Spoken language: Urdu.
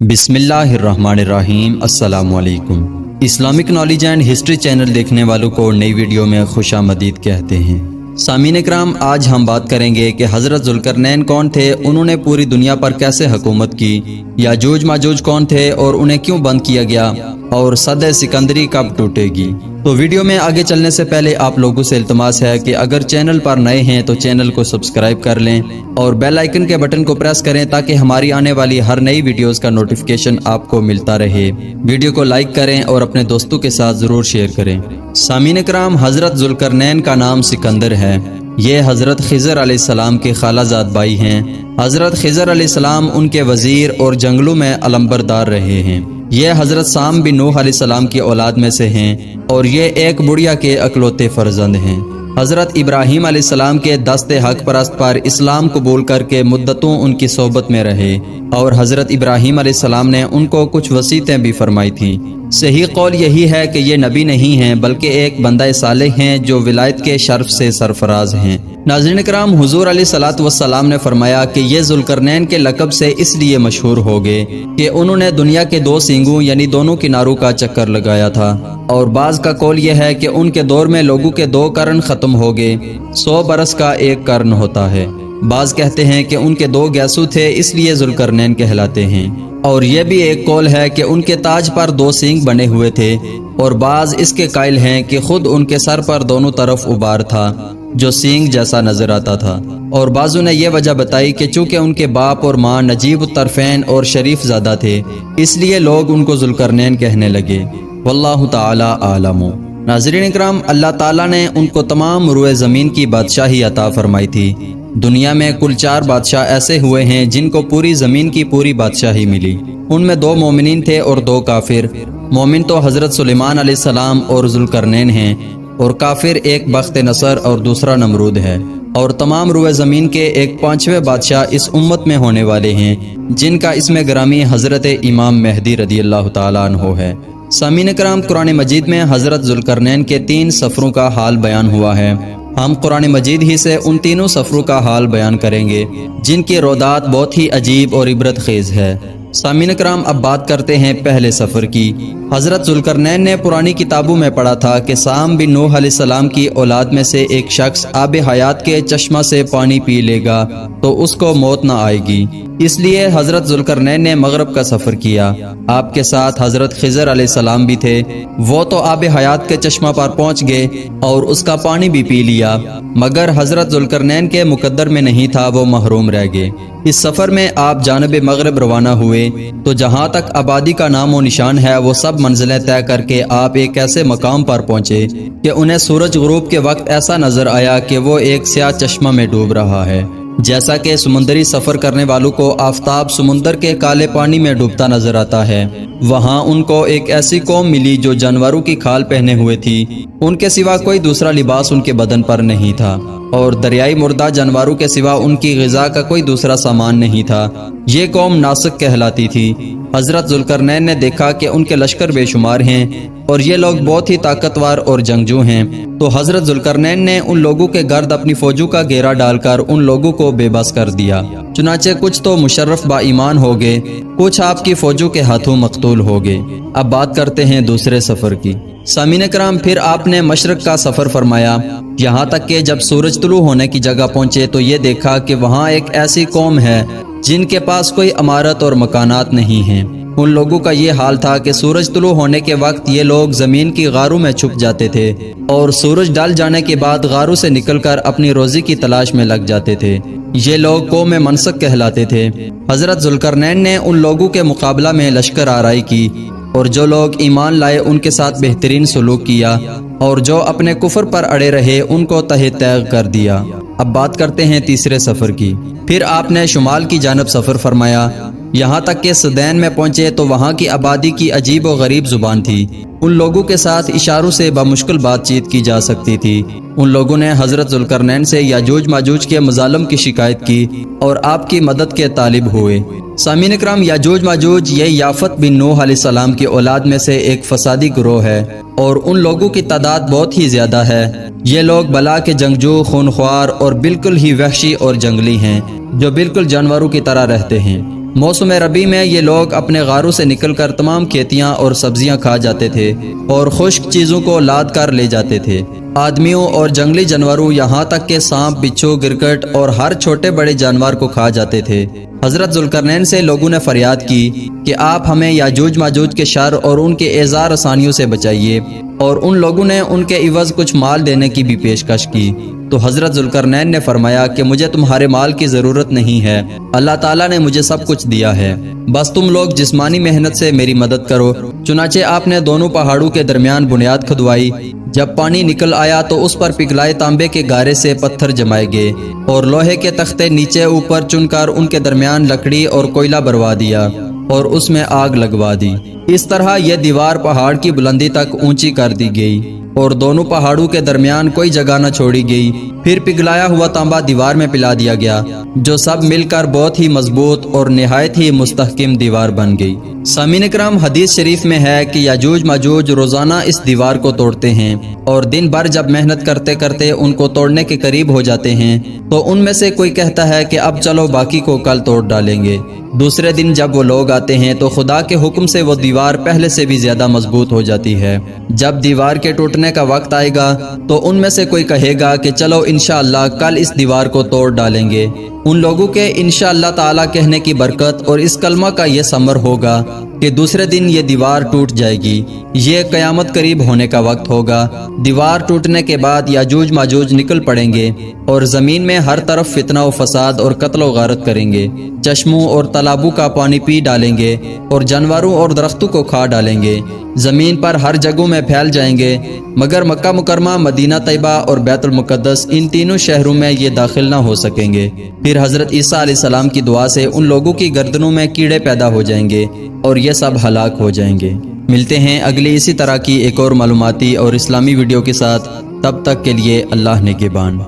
بسم اللہ الرحمن الرحیم۔ السلام علیکم۔ Islamic knowledge and history channel دیکھنے والوں کو نئی ویڈیو میں خوش آمدید کہتے ہیں۔ سامعین کرام، آج ہم بات کریں گے کہ حضرت ذوالقرنین کون تھے، انہوں نے پوری دنیا پر کیسے حکومت کی، یاجوج ماجوج کون تھے اور انہیں کیوں بند کیا گیا، اور صد سکندری کب ٹوٹے گی۔ تو ویڈیو میں آگے چلنے سے پہلے آپ لوگوں سے التماس ہے کہ اگر چینل پر نئے ہیں تو چینل کو سبسکرائب کر لیں اور بیل آئیکن کے بٹن کو پریس کریں تاکہ ہماری آنے والی ہر نئی ویڈیوز کا نوٹیفیکیشن آپ کو ملتا رہے۔ ویڈیو کو لائک کریں اور اپنے دوستوں کے ساتھ ضرور شیئر کریں۔ سامعین کرام، حضرت ذوالقرنین کا نام سکندر ہے۔ یہ حضرت خضر علیہ السلام کے خالہ زاد بھائی ہیں۔ حضرت خضر علیہ السلام ان کے وزیر اور جنگلوں میں علمبردار رہے ہیں۔ یہ حضرت سام بن نوح علیہ السلام کی اولاد میں سے ہیں اور یہ ایک بڑھیا کے اکلوتے فرزند ہیں۔ حضرت ابراہیم علیہ السلام کے دست حق پرست پر اسلام قبول کر کے مدتوں ان کی صحبت میں رہے اور حضرت ابراہیم علیہ السلام نے ان کو کچھ وصیتیں بھی فرمائی تھیں۔ صحیح قول یہی ہے کہ یہ نبی نہیں ہیں بلکہ ایک بندہ صالح ہیں جو ولایت کے شرف سے سرفراز ہیں۔ ناظرین کرام، حضور علیہ الصلوۃ والسلام نے فرمایا کہ یہ ذوالقرنین کے لقب سے اس لیے مشہور ہو گئے کہ انہوں نے دنیا کے دو سینگوں یعنی دونوں کناروں کا چکر لگایا تھا، اور بعض کا قول یہ ہے کہ ان کے دور میں لوگوں کے دو قرن ختم ہو گئے، 100 برس کا ایک قرن ہوتا ہے۔ بعض کہتے ہیں کہ ان کے دو گیسو تھے اس لیے ذوالقرنین کہلاتے ہیں، اور یہ بھی ایک قول ہے کہ ان کے تاج پر 2 سینگ بنے ہوئے تھے، اور بعض اس کے قائل ہیں کہ خود ان کے سر پر دونوں طرف ابار تھا جو سینگ جیسا نظر آتا تھا، اور بعضوں نے یہ وجہ بتائی کہ چونکہ ان کے باپ اور ماں نجیب الطرفین اور شریف زادہ تھے اس لیے لوگ ان کو ذوالقرنین کہنے لگے۔ واللہ تعالی عالم۔ ناظرین اکرام، اللہ تعالیٰ نے ان کو تمام روئے زمین کی بادشاہی عطا فرمائی تھی۔ دنیا میں کل 4 بادشاہ ایسے ہوئے ہیں جن کو پوری زمین کی پوری بادشاہی ملی۔ ان میں 2 مومنین تھے اور 2 کافر۔ مومن تو حضرت سلیمان علیہ السلام اور ذوالقرنین ہیں، اور کافر ایک بخت نصر اور دوسرا نمرود ہے۔ اور تمام روئے زمین کے ایک 5ویں بادشاہ اس امت میں ہونے والے ہیں جن کا اسم گرامی حضرت امام مہدی رضی اللہ تعالیٰ عنہ ہے۔ سامعین کرام، قرآن مجید میں حضرت ذوالقرنین کے 3 سفروں کا حال بیان ہوا ہے۔ ہم قرآن مجید ہی سے ان تینوں سفروں کا حال بیان کریں گے جن کی رودات بہت ہی عجیب اور عبرت خیز ہے۔ سامعین کرام، اب بات کرتے ہیں پہلے سفر کی۔ حضرت ذوالقرنین نے پرانی کتابوں میں پڑھا تھا کہ سام بن نوح علیہ السلام کی اولاد میں سے ایک شخص آب حیات کے چشمہ سے پانی پی لے گا تو اس کو موت نہ آئے گی، اس لیے حضرت ذوالقرنین نے مغرب کا سفر کیا۔ آپ کے ساتھ حضرت خضر علیہ السلام بھی تھے۔ وہ تو آب حیات کے چشمہ پر پہنچ گئے اور اس کا پانی بھی پی لیا، مگر حضرت ذوالقرنین کے مقدر میں نہیں تھا، وہ محروم رہ گئے۔ اس سفر میں آپ جانب مغرب روانہ ہوئے تو جہاں تک آبادی کا نام و نشان ہے وہ سب منزلیں طے کر کے آپ ایک ایسے مقام پر پہنچے کہ انہیں سورج غروب کے وقت ایسا نظر آیا کہ وہ ایک سیاہ چشمہ میں ڈوب رہا ہے، جیسا کہ سمندری سفر کرنے والوں کو آفتاب سمندر کے کالے پانی میں ڈوبتا نظر آتا ہے۔ وہاں ان کو ایک ایسی قوم ملی جو جانوروں کی کھال پہنے ہوئے تھی، ان کے سوا کوئی دوسرا لباس ان کے بدن پر نہیں تھا، اور دریائی مردہ جانوروں کے سوا ان کی غذا کا کوئی دوسرا سامان نہیں تھا۔ یہ قوم ناسک کہلاتی تھی۔ حضرت ذوالقرنین نے دیکھا کہ ان کے لشکر بے شمار ہیں اور یہ لوگ بہت ہی طاقتور اور جنگجو ہیں، تو حضرت ذوالقرنین نے ان لوگوں کے گرد اپنی فوجوں کا گھیرا ڈال کر ان لوگوں کو بے بس کر دیا۔ چنانچہ کچھ تو مشرف با ایمان ہو گئے، کچھ آپ کی فوجوں کے ہاتھوں مقتول ہو گئے۔ اب بات کرتے ہیں دوسرے سفر کی۔ سامعین کرام، پھر آپ نے مشرق کا سفر فرمایا، یہاں تک کہ جب سورج طلوع ہونے کی جگہ پہنچے تو یہ دیکھا کہ وہاں ایک ایسی قوم ہے جن کے پاس کوئی عمارت اور مکانات نہیں ہیں۔ ان لوگوں کا یہ حال تھا کہ سورج طلوع ہونے کے وقت یہ لوگ زمین کی غاروں میں چھپ جاتے تھے اور سورج ڈال جانے کے بعد غاروں سے نکل کر اپنی روزی کی تلاش میں لگ جاتے تھے۔ یہ لوگ قوم منسک کہلاتے تھے۔ حضرت ذوالقرنین نے ان لوگوں کے مقابلہ میں لشکر آرائی کی، اور جو لوگ ایمان لائے ان کے ساتھ بہترین سلوک کیا، اور جو اپنے کفر پر اڑے رہے ان کو تہہ تیغ کر دیا۔ اب بات کرتے ہیں تیسرے سفر کی۔ پھر آپ نے شمال کی جانب سفر فرمایا، یہاں تک کہ سدین میں پہنچے تو وہاں کی آبادی کی عجیب و غریب زبان تھی۔ ان لوگوں کے ساتھ اشاروں سے بمشکل بات چیت کی جا سکتی تھی۔ ان لوگوں نے حضرت ذوالقرنین سے یاجوج ماجوج کے مظالم کی شکایت کی اور آپ کی مدد کے طالب ہوئے۔ سامعین اکرام، یاجوج ماجوج یہ یافت بن نوح علیہ السلام کی اولاد میں سے ایک فسادی گروہ ہے، اور ان لوگوں کی تعداد بہت ہی زیادہ ہے۔ یہ لوگ بلا کے جنگجو، خونخوار اور بالکل ہی وحشی اور جنگلی ہیں، جو بالکل جانوروں کی طرح رہتے ہیں۔ موسم ربی میں یہ لوگ اپنے غاروں سے نکل کر تمام کھیتیاں اور سبزیاں کھا جاتے تھے اور خشک چیزوں کو لاد کر لے جاتے تھے۔ آدمیوں اور جنگلی جانوروں یہاں تک کہ سانپ، بچھو، گرگٹ اور ہر چھوٹے بڑے جانور کو کھا جاتے تھے۔ حضرت ذوالقرنین سے لوگوں نے فریاد کی کہ آپ ہمیں یاجوج ماجوج کے شر اور ان کے اعزار رسانیوں سے بچائیے، اور ان لوگوں نے ان کے عوض کچھ مال دینے کی بھی پیشکش کی۔ تو حضرت ذوالقرنین نے فرمایا کہ مجھے تمہارے مال کی ضرورت نہیں ہے، اللہ تعالیٰ نے مجھے سب کچھ دیا ہے، بس تم لوگ جسمانی محنت سے میری مدد کرو۔ چنانچہ آپ نے دونوں پہاڑوں کے درمیان بنیاد کھدوائی۔ جب پانی نکل آیا تو اس پر پگھلائے تانبے کے گارے سے پتھر جمائے گئے اور لوہے کے تختے نیچے اوپر چن کر ان کے درمیان لکڑی اور کوئلہ بروا دیا اور اس میں آگ لگوا دی۔ اس طرح یہ دیوار پہاڑ کی بلندی تک اونچی کر دی گئی اور دونوں پہاڑوں کے درمیان کوئی جگہ نہ چھوڑی گئی۔ پھر پگھلایا ہوا تانبا دیوار میں پلا دیا گیا، جو سب مل کر بہت ہی مضبوط اور نہایت ہی مستحکم دیوار بن گئی۔ سامعین اکرام، حدیث شریف میں ہے کہ یاجوج ماجوج روزانہ اس دیوار کو توڑتے ہیں، اور دن بھر جب محنت کرتے کرتے ان کو توڑنے کے قریب ہو جاتے ہیں تو ان میں سے کوئی کہتا ہے کہ اب چلو باقی کو کل توڑ ڈالیں گے۔ دوسرے دن جب وہ لوگ آتے ہیں تو خدا کے حکم سے وہ دیوار پہلے سے بھی زیادہ مضبوط ہو جاتی ہے۔ جب دیوار کے ٹوٹنے کا وقت آئے گا تو ان میں سے کوئی کہے گا کہ چلو انشاءاللہ کل اس دیوار کو توڑ ڈالیں گے۔ ان لوگوں کے انشاءاللہ تعالی کہنے کی برکت اور اس کلمہ کا یہ ثمر ہوگا کہ دوسرے دن یہ دیوار ٹوٹ جائے گی۔ یہ قیامت قریب ہونے کا وقت ہوگا۔ دیوار ٹوٹنے کے بعد یاجوج ماجوج نکل پڑیں گے اور زمین میں ہر طرف فتنہ و فساد اور قتل و غارت کریں گے، چشموں اور تالابوں کا پانی پی ڈالیں گے اور جانوروں اور درختوں کو کھا ڈالیں گے۔ زمین پر ہر جگہوں میں پھیل جائیں گے، مگر مکہ مکرمہ، مدینہ طیبہ اور بیت المقدس، ان تینوں شہروں میں یہ داخل نہ ہو سکیں گے۔ پھر حضرت عیسیٰ علیہ السلام کی دعا سے ان لوگوں کی گردنوں میں کیڑے پیدا ہو جائیں گے اور یہ سب ہلاک ہو جائیں گے۔ ملتے ہیں اگلی اسی طرح کی ایک اور معلوماتی اور اسلامی ویڈیو کے ساتھ، تب تک کے لیے اللہ نگہبان۔